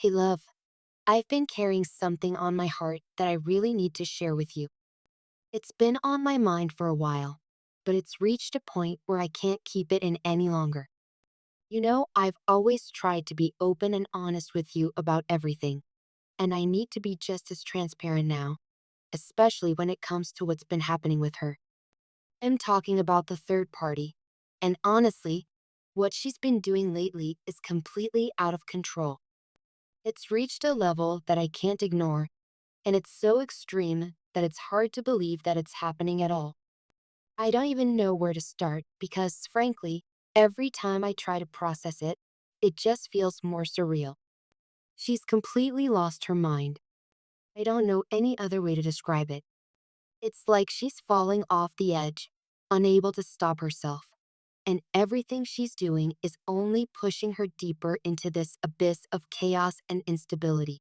Hey, love, I've been carrying something on my heart that I really need to share with you. It's been on my mind for a while, but it's reached a point where I can't keep it in any longer. I've always tried to be open and honest with you about everything, and I need to be just as transparent now, especially when it comes to what's been happening with her. I'm talking about the third party, and honestly, what she's been doing lately is completely out of control. It's reached a level that I can't ignore. And it's so extreme that it's hard to believe that it's happening at all. I don't even know where to start because, frankly, every time I try to process it, it just feels more surreal. She's completely lost her mind. I don't know any other way to describe it. It's like she's falling off the edge, unable to stop herself. And everything she's doing is only pushing her deeper into this abyss of chaos and instability.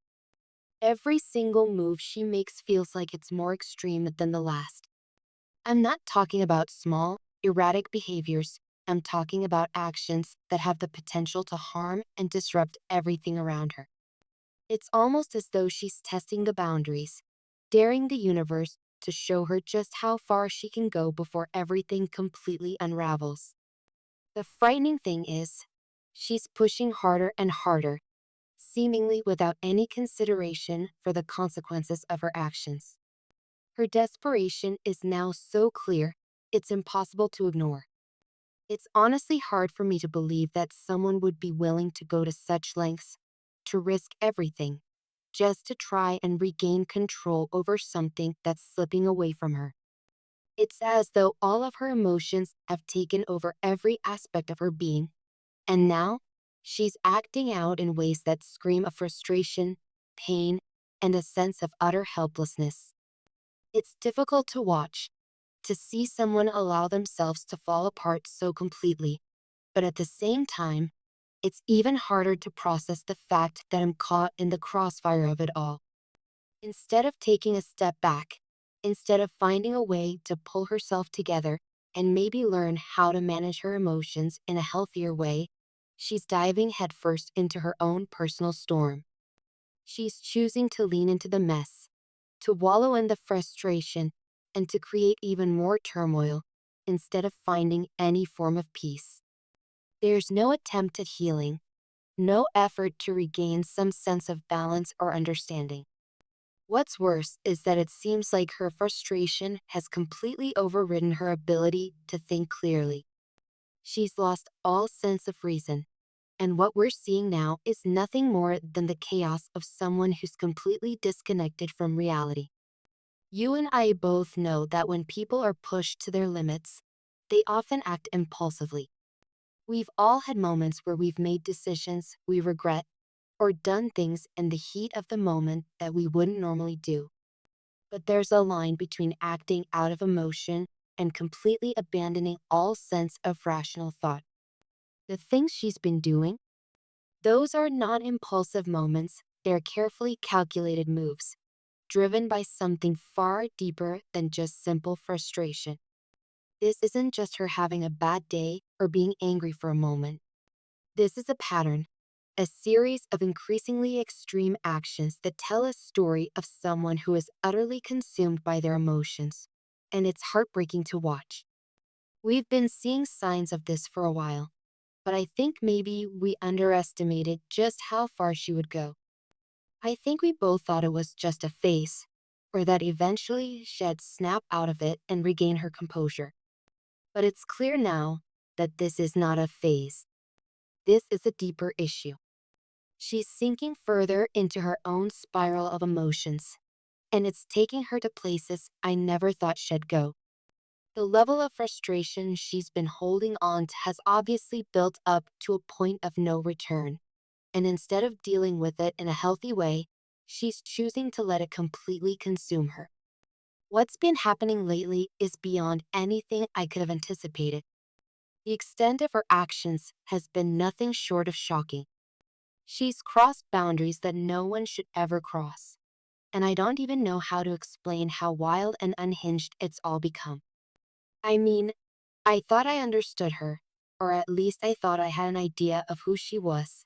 Every single move she makes feels like it's more extreme than the last. I'm not talking about small, erratic behaviors. I'm talking about actions that have the potential to harm and disrupt everything around her. It's almost as though she's testing the boundaries, daring the universe to show her just how far she can go before everything completely unravels. The frightening thing is, she's pushing harder and harder, seemingly without any consideration for the consequences of her actions. Her desperation is now so clear, it's impossible to ignore. It's honestly hard for me to believe that someone would be willing to go to such lengths, to risk everything, just to try and regain control over something that's slipping away from her. It's as though all of her emotions have taken over every aspect of her being, and now she's acting out in ways that scream of frustration, pain, and a sense of utter helplessness. It's difficult to watch, to see someone allow themselves to fall apart so completely, but at the same time, it's even harder to process the fact that I'm caught in the crossfire of it all. Instead of taking a step back, instead of finding a way to pull herself together and maybe learn how to manage her emotions in a healthier way, she's diving headfirst into her own personal storm. She's choosing to lean into the mess, to wallow in the frustration, and to create even more turmoil instead of finding any form of peace. There's no attempt at healing, no effort to regain some sense of balance or understanding. What's worse is that it seems like her frustration has completely overridden her ability to think clearly. She's lost all sense of reason, and what we're seeing now is nothing more than the chaos of someone who's completely disconnected from reality. You and I both know that when people are pushed to their limits, they often act impulsively. We've all had moments where we've made decisions we regret or done things in the heat of the moment that we wouldn't normally do. But there's a line between acting out of emotion and completely abandoning all sense of rational thought. The things she's been doing, those are not impulsive moments, they're carefully calculated moves, driven by something far deeper than just simple frustration. This isn't just her having a bad day or being angry for a moment. This is a pattern, a series of increasingly extreme actions that tell a story of someone who is utterly consumed by their emotions. And it's heartbreaking to watch. We've been seeing signs of this for a while, but I think maybe we underestimated just how far she would go. I think we both thought it was just a phase, or that eventually she'd snap out of it and regain her composure. But it's clear now that this is not a phase. This is a deeper issue. She's sinking further into her own spiral of emotions, and it's taking her to places I never thought she'd go. The level of frustration she's been holding on to has obviously built up to a point of no return, and instead of dealing with it in a healthy way, she's choosing to let it completely consume her. What's been happening lately is beyond anything I could have anticipated. The extent of her actions has been nothing short of shocking. She's crossed boundaries that no one should ever cross, and I don't even know how to explain how wild and unhinged it's all become. I mean, I thought I understood her, or at least I thought I had an idea of who she was.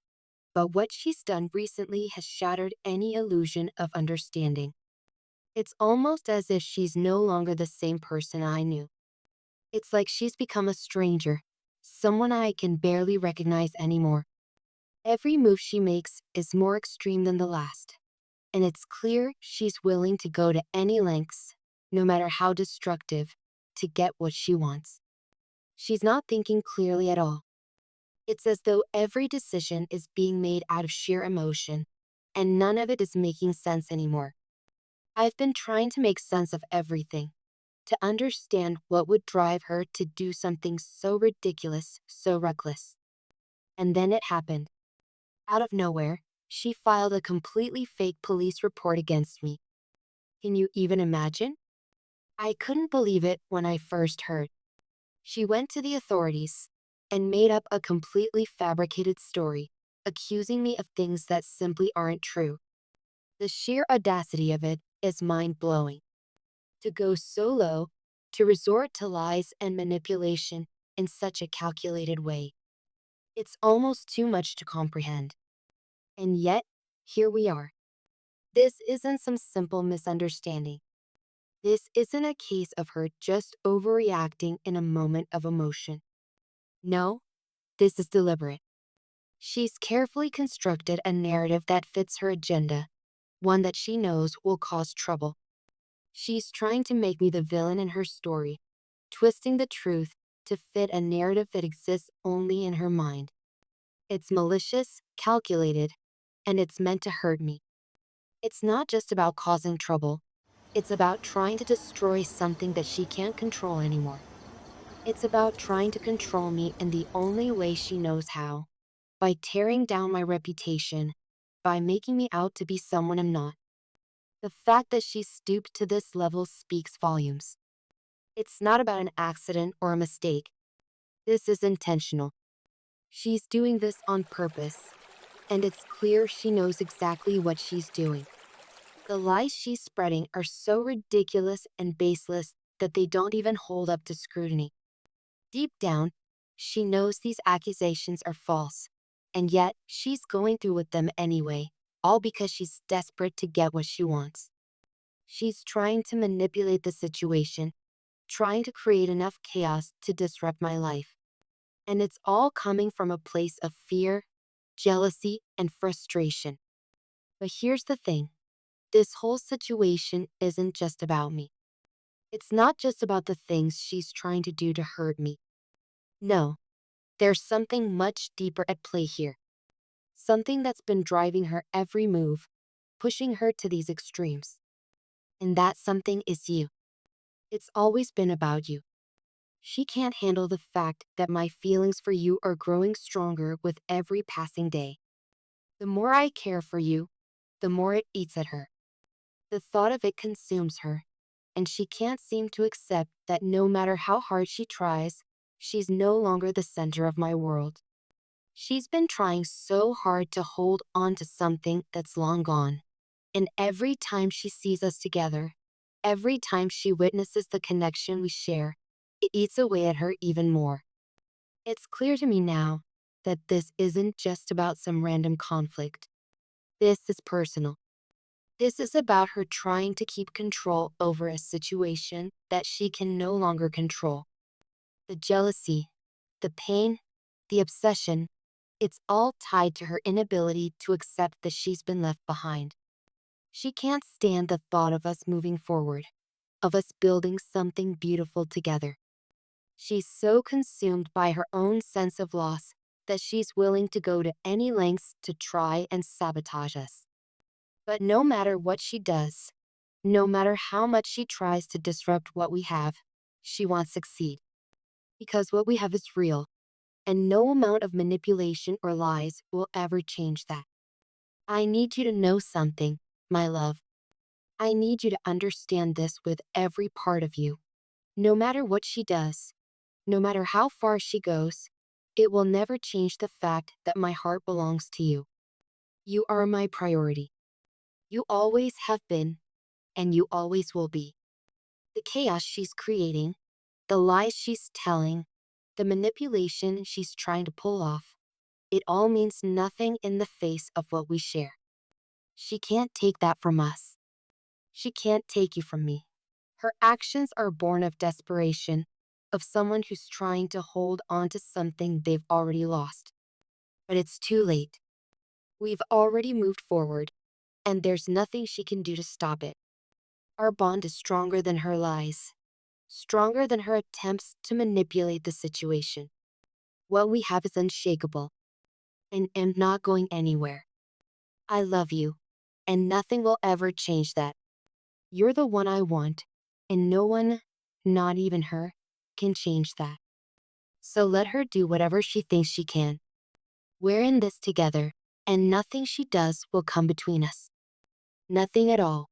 But what she's done recently has shattered any illusion of understanding. It's almost as if she's no longer the same person I knew. It's like she's become a stranger, someone I can barely recognize anymore. Every move she makes is more extreme than the last, and it's clear she's willing to go to any lengths, no matter how destructive, to get what she wants. She's not thinking clearly at all. It's as though every decision is being made out of sheer emotion, and none of it is making sense anymore. I've been trying to make sense of everything, to understand what would drive her to do something so ridiculous, so reckless. And then it happened. Out of nowhere, she filed a completely fake police report against me. Can you even imagine? I couldn't believe it when I first heard. She went to the authorities and made up a completely fabricated story, accusing me of things that simply aren't true. The sheer audacity of it is mind-blowing. To go so low, to resort to lies and manipulation in such a calculated way. It's almost too much to comprehend. And yet, here we are. This isn't some simple misunderstanding. This isn't a case of her just overreacting in a moment of emotion. No, this is deliberate. She's carefully constructed a narrative that fits her agenda, one that she knows will cause trouble. She's trying to make me the villain in her story, twisting the truth to fit a narrative that exists only in her mind. It's malicious, calculated, and it's meant to hurt me. It's not just about causing trouble. It's about trying to destroy something that she can't control anymore. It's about trying to control me in the only way she knows how, by tearing down my reputation, by making me out to be someone I'm not. The fact that she stooped to this level speaks volumes. It's not about an accident or a mistake. This is intentional. She's doing this on purpose, and it's clear she knows exactly what she's doing. The lies she's spreading are so ridiculous and baseless that they don't even hold up to scrutiny. Deep down, she knows these accusations are false, and yet she's going through with them anyway, all because she's desperate to get what she wants. She's trying to manipulate the situation, trying to create enough chaos to disrupt my life. And it's all coming from a place of fear, jealousy, and frustration. But here's the thing. This whole situation isn't just about me. It's not just about the things she's trying to do to hurt me. No, there's something much deeper at play here. Something that's been driving her every move, pushing her to these extremes. And that something is you. It's always been about you. She can't handle the fact that my feelings for you are growing stronger with every passing day. The more I care for you, the more it eats at her. The thought of it consumes her, and she can't seem to accept that no matter how hard she tries, she's no longer the center of my world. She's been trying so hard to hold on to something that's long gone. And every time she sees us together, every time she witnesses the connection we share, it eats away at her even more. It's clear to me now that this isn't just about some random conflict. This is personal. This is about her trying to keep control over a situation that she can no longer control. The jealousy, the pain, the obsession, it's all tied to her inability to accept that she's been left behind. She can't stand the thought of us moving forward, of us building something beautiful together. She's so consumed by her own sense of loss that she's willing to go to any lengths to try and sabotage us. But no matter what she does, no matter how much she tries to disrupt what we have, she won't succeed. Because what we have is real, and no amount of manipulation or lies will ever change that. I need you to know something, my love. I need you to understand this with every part of you. No matter what she does, no matter how far she goes, it will never change the fact that my heart belongs to you. You are my priority. You always have been, and you always will be. The chaos she's creating, the lies she's telling, the manipulation she's trying to pull off, It all means nothing in the face of what we share. She can't take that from us. She can't take you from me. Her actions are born of desperation, of someone who's trying to hold on to something they've already lost. But it's too late. We've already moved forward, and there's nothing she can do to stop it. Our bond is stronger than her lies, stronger than her attempts to manipulate the situation. What we have is unshakable, and am not going anywhere. I love you, and nothing will ever change that. You're the one I want, and no one, not even her, can change that. So let her do whatever she thinks she can. We're in this together, and nothing she does will come between us. Nothing at all.